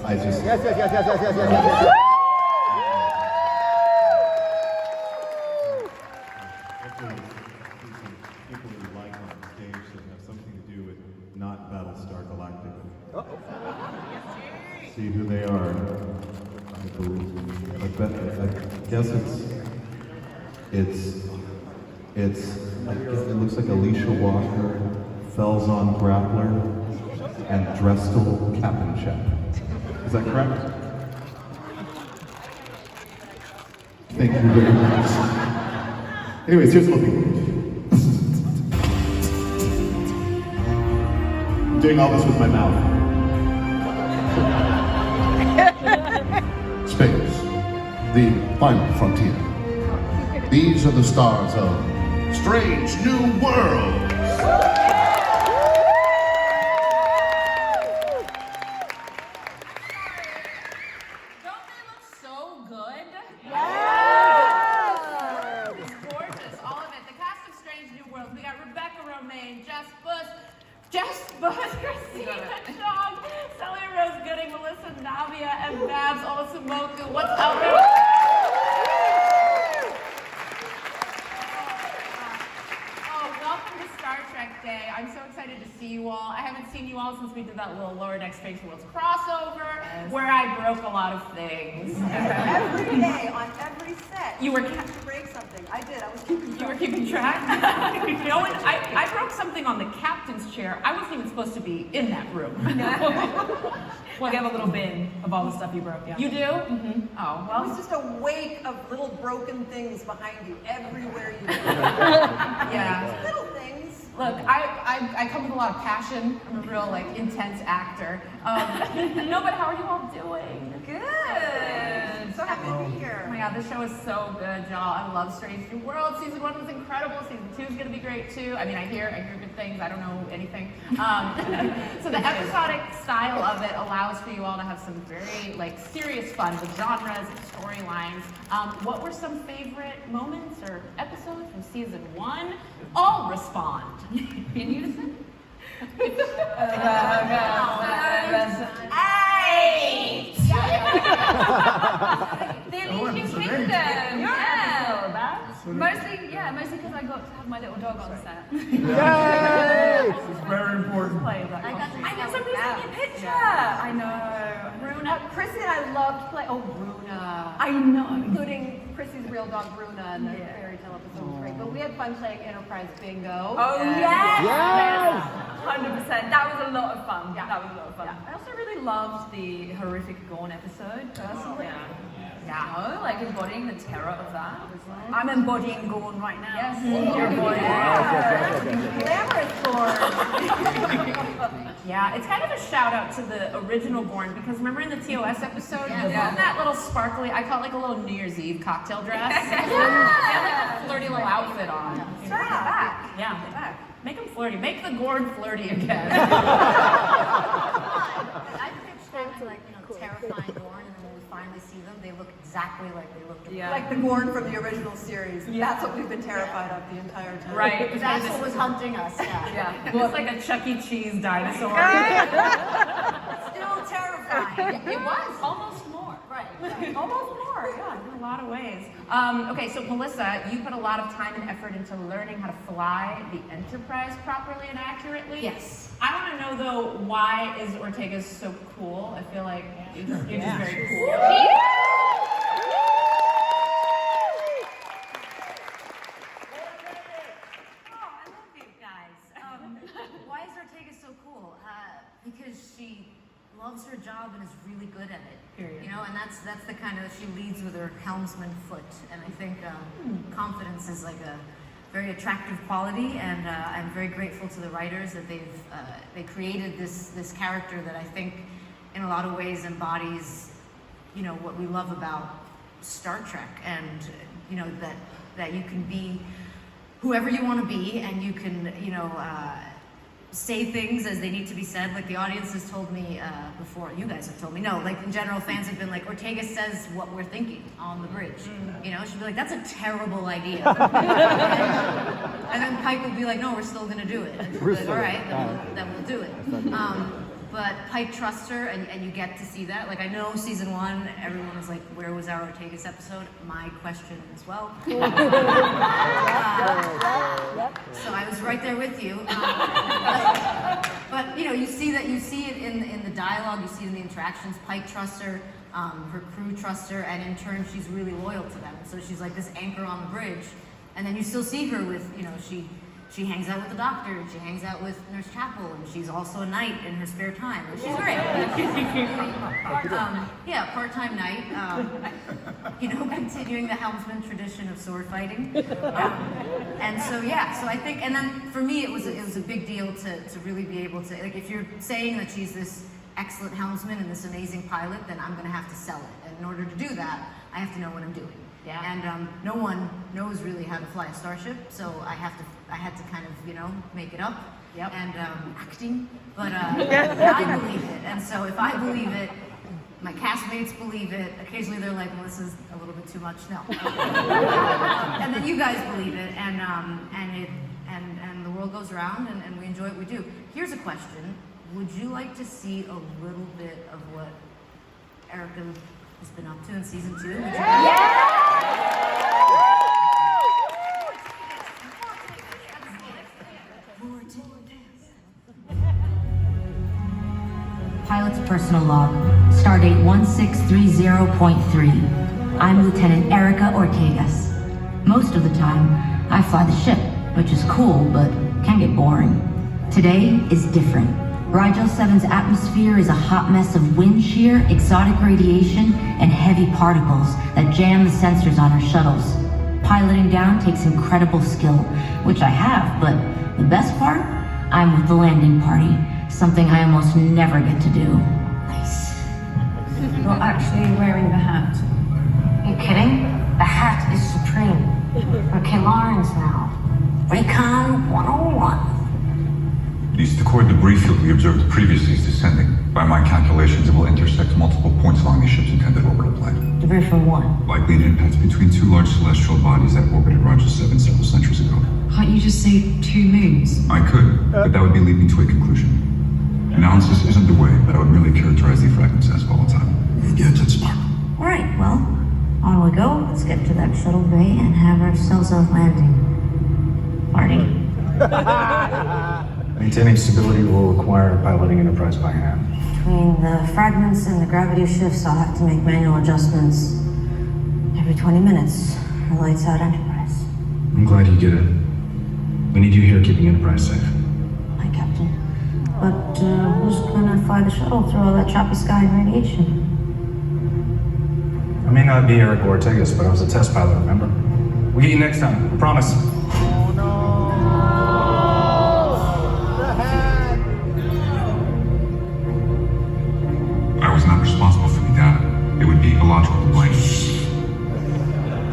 I just... Yes. Hopefully, people that you like on stage that have something to do with not Battlestar Galactica. See who they are. I guess it looks like Alicia Walker, Felzon Grappler, and Drestel Kappenchep. Is that correct? Thank you very much. Anyways, here's what I'm doing all this with my mouth. Space, the final frontier. These are the stars of Strange New Worlds. Don't they look so good? Yes! It's gorgeous, all of it. The cast of Strange New Worlds. We got Rebecca Romaine, Jess Bush, Christina Chong, Celia Rose Gooding, Melissa Navia, and Babs Olasamoku. What's up, everyone? Welcome to Star Trek Day. I'm so excited to see you all. I haven't seen you all since we did that little Lower Decks Strange Worlds crossover, where I broke a lot of things. Every day on every set. You were break something. I did. I was keeping track. You were keeping track? You know what? I broke something on the captain's chair. I wasn't even supposed to be in that room. We have a little bin of all the stuff you broke, yeah. You do? Mm-hmm. Oh, It well. was just a wake of little broken things behind you everywhere you go. Yeah. Little things. Look, I come with a lot of passion. I'm a real, intense actor. No, but how are you all doing? Good. So happy to be here. Oh my god, this show is so good, y'all. I love Strange New World. Season 1 was incredible. Season 2 is gonna be great too. I mean, I hear good things. I don't know anything. So the episodic style of it allows for you all to have some very serious fun with genres and storylines. What were some favorite moments or episodes from season 1? All respond. In unison? Eight! The Elysian Kingdom! Yeah! Mostly because I got to have my little dog on set. Yay! It's very important. I know somebody's taking a picture! I know. Bruna. Chrissy and I loved play. Oh, Bruna. I know. Including Chrissy's real dog, Bruna, and the fairy tale episode was great. But we had fun playing Enterprise Bingo. Oh, yes! Yes! 100%. That was a lot of fun. Yeah. That was a lot of fun. Yeah. I also really loved the horrific Gorn episode, personally. Yeah. You know, embodying the terror of that. I'm embodying Gorn right now. Yes. You're embodying Glamorous Gorn. Yeah, it's kind of a shout out to the original Gorn because remember in the TOS episode, that little sparkly, I call it like a little New Year's Eve cocktail dress. Like a flirty little outfit on. Bring it back. Yeah. Make them flirty. Make the Gorn flirty again. I pitched them to terrifying Gorn, and then when we finally see them, they look exactly like they looked. Like the Gorn from the original series. That's what we've been terrified of the entire time. Right. That's what was hunting us. Yeah. It's like a Chuck E. Cheese dinosaur. Still terrifying. It was almost more. Right. Almost more, yeah, in a lot of ways. Okay, so Melissa, you put a lot of time and effort into learning how to fly the Enterprise properly and accurately. Yes. I want to know though, why is Ortegas so cool? I feel like you're just very cool. Oh, I love you guys. Why is Ortega so cool? Because she loves her job and is really good at it. Period. You know, and that's the kind of, she leads with her helmsman foot, and I think confidence is like a very attractive quality, and I'm very grateful to the writers that they created this character that I think in a lot of ways embodies, what we love about Star Trek, and that you can be whoever you want to be, and you can say things as they need to be said. Like the audience has told me before, you guys have told me, no, in general, fans have been like, Ortega says what we're thinking on the bridge. She'll be like, that's a terrible idea. and then Pike will be like, no, we're still gonna do it. And she'll be like, all right, then we'll do it. but Pike trusts her, and you get to see that. Like, I know season 1, everyone was like, where was our Ortegas episode? My question as well. So I was right there with you. But you know, you see it in the dialogue, you see it in the interactions. Pike trusts her, her crew trusts her, and in turn, she's really loyal to them. So she's like this anchor on the bridge. And then you still see her with, you know, she hangs out with the doctor, and she hangs out with Nurse Chapel, and she's also a knight in her spare time. And she's great. Yeah, part-time knight. You know, continuing the helmsman tradition of sword fighting. And so yeah, so I think, and then for me, it was a big deal to really be able to, like, if you're saying that she's this excellent helmsman and this amazing pilot, then I'm going to have to sell it. And in order to do that, I have to know what I'm doing. Yeah. And no one knows really how to fly a starship, so I had to kind of, you know, make it up. Yep. And acting, but I believe it. And so if I believe it, my castmates believe it. Occasionally they're like, Melissa's a little bit too much. No. And then you guys believe it, and the world goes around, and we enjoy what we do. Here's a question: would you like to see a little bit of what Erica has been up to in season 2? Pilot's personal log, stardate 1630.3. I'm Lieutenant Erica Ortegas. Most of the time, I fly the ship, which is cool, but can get boring. Today is different. Rigel 7's atmosphere is a hot mess of wind shear, exotic radiation, and heavy particles that jam the sensors on our shuttles. Piloting down takes incredible skill, which I have, but the best part? I'm with the landing party, something I almost never get to do. Nice. You're actually wearing the hat. Are you kidding? The hat is supreme. Okay, Lawrence now. Recon 101. The Skirball debris field we observed previously is descending. By my calculations, it will intersect multiple points along the ship's intended orbital plane. Debris from what? Likely an impact between 2 large celestial bodies that orbited Rigel 7 several centuries ago. Can't you just say 2 moons? I could, but that would be leaping to a conclusion. Analysis is underway, but I would merely characterize the fragments as volatile. Gadget spark. All right, well, on we go. Let's get to that shuttle bay and have ourselves a landing party. Maintaining stability will require piloting Enterprise by hand. Between the fragments and the gravity shifts, I'll have to make manual adjustments every 20 minutes. Or lights out Enterprise. I'm glad you get it. We need you here keeping Enterprise safe. Hi, Captain. But who's gonna fly the shuttle through all that choppy sky and radiation? I may not be Eric Ortegas, but I was a test pilot, remember? We'll get you next time, I promise. Oh no! The hat! I was not responsible for the data. It would be illogical to blame.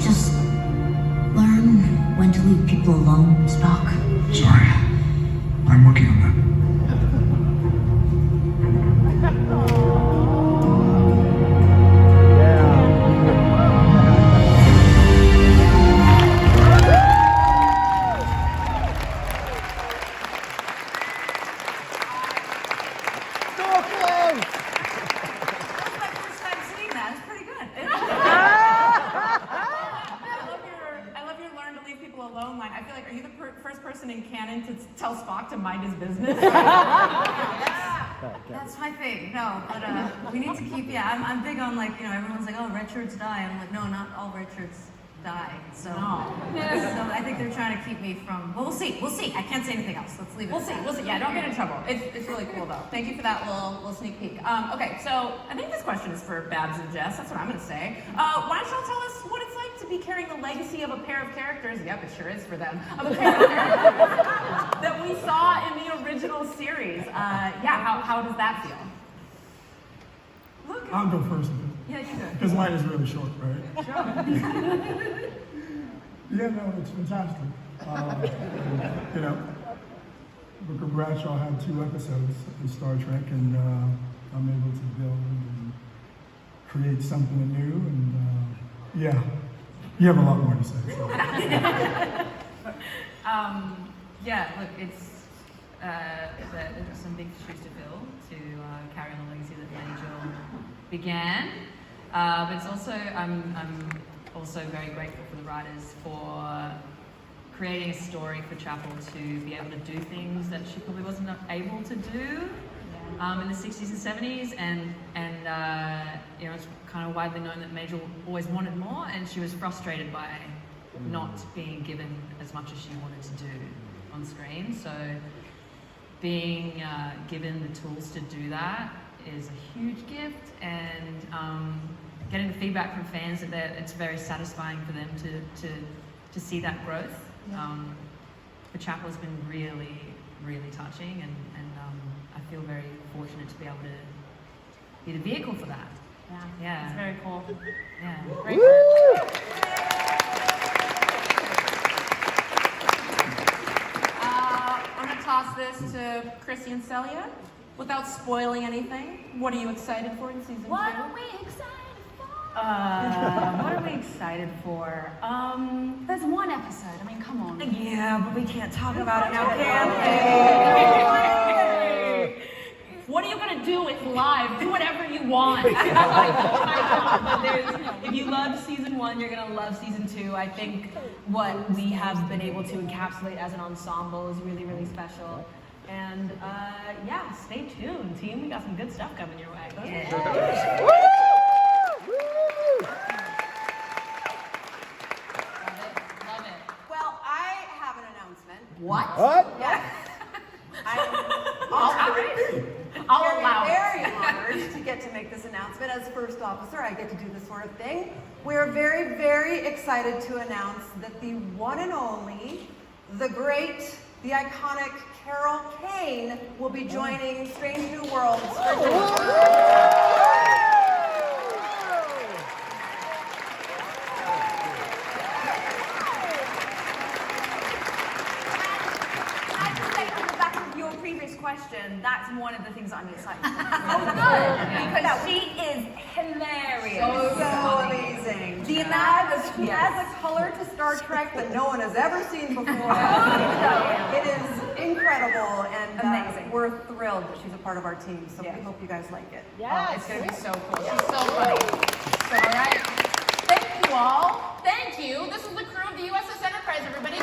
Just learn when to leave people alone, Spock. Sorry. I'm working on that. Tell Spock to mind his business. That's my thing. No, but we need to keep. Yeah, I'm big on, like, you know, everyone's like, oh, red shirts die. I'm like, no, not all red shirts die. So, so I think they're trying to keep me from. Well, we'll see. We'll see. I can't say anything else. Let's leave it. We'll see. We'll see. Yeah, don't get in trouble. It's really cool though. Thank you for that little sneak peek. Okay, so I think this question is for Babs and Jess. That's what I'm gonna say. Why don't y'all tell us what it's like to be carrying the legacy of a pair of characters? Yep, it sure is for them. Of a pair of characters that we saw in the original series. Yeah, how does that feel? Look. I'll go first. Yeah, you go. Because mine is really short, right? Sure. Yeah, no, it's fantastic. You know, Booker Bradshaw had 2 episodes in Star Trek, and I'm able to build and create something new, and yeah, you have a lot more to say. So. Yeah, look, it's there's some big shoes to fill to carry on the legacy that Major began. But it's also, I'm also very grateful for the writers for creating a story for Chapel to be able to do things that she probably wasn't able to do in the 60s and 70s, and you know, it's kind of widely known that Major always wanted more, and she was frustrated by not being given as much as she wanted to do on screen. So being given the tools to do that is a huge gift, and getting the feedback from fans that it's very satisfying for them to see that growth. The Chapel has been really, really touching, and I feel very fortunate to be able to be the vehicle for that. Yeah. It's very cool. Yeah. Great work. I'm gonna toss this to Chrissy and Celia. Without spoiling anything, what are you excited for in season 2? What are we excited for? What are we excited for? There's one episode. I mean, come on. Yeah, but we can't talk about it now, can we? What are you gonna do? It's live. Do whatever you want. But if you loved season 1, you're gonna love season 2. I think what we have been able to encapsulate as an ensemble is really, really special. And yeah, stay tuned, team. We got some good stuff coming your way. Love it. Well, I have an announcement. What? Yes. I'll allow it. Very honored to get to make this announcement. As first officer, I get to do this sort of thing. We're very, very excited to announce that the one and only, the great, the iconic Carol Kane will be joining Strange New Worlds for question, that's one of the things I'm excited for. Because she is hilarious. So amazing. She adds a color to Star Trek that no one has ever seen before. It is incredible, and amazing. We're thrilled that she's a part of our team, so we hope you guys like it. Yeah, it's going to be so cool. She's so funny. So, all right. Thank you all. Thank you. This is the crew of the USS Enterprise, everybody.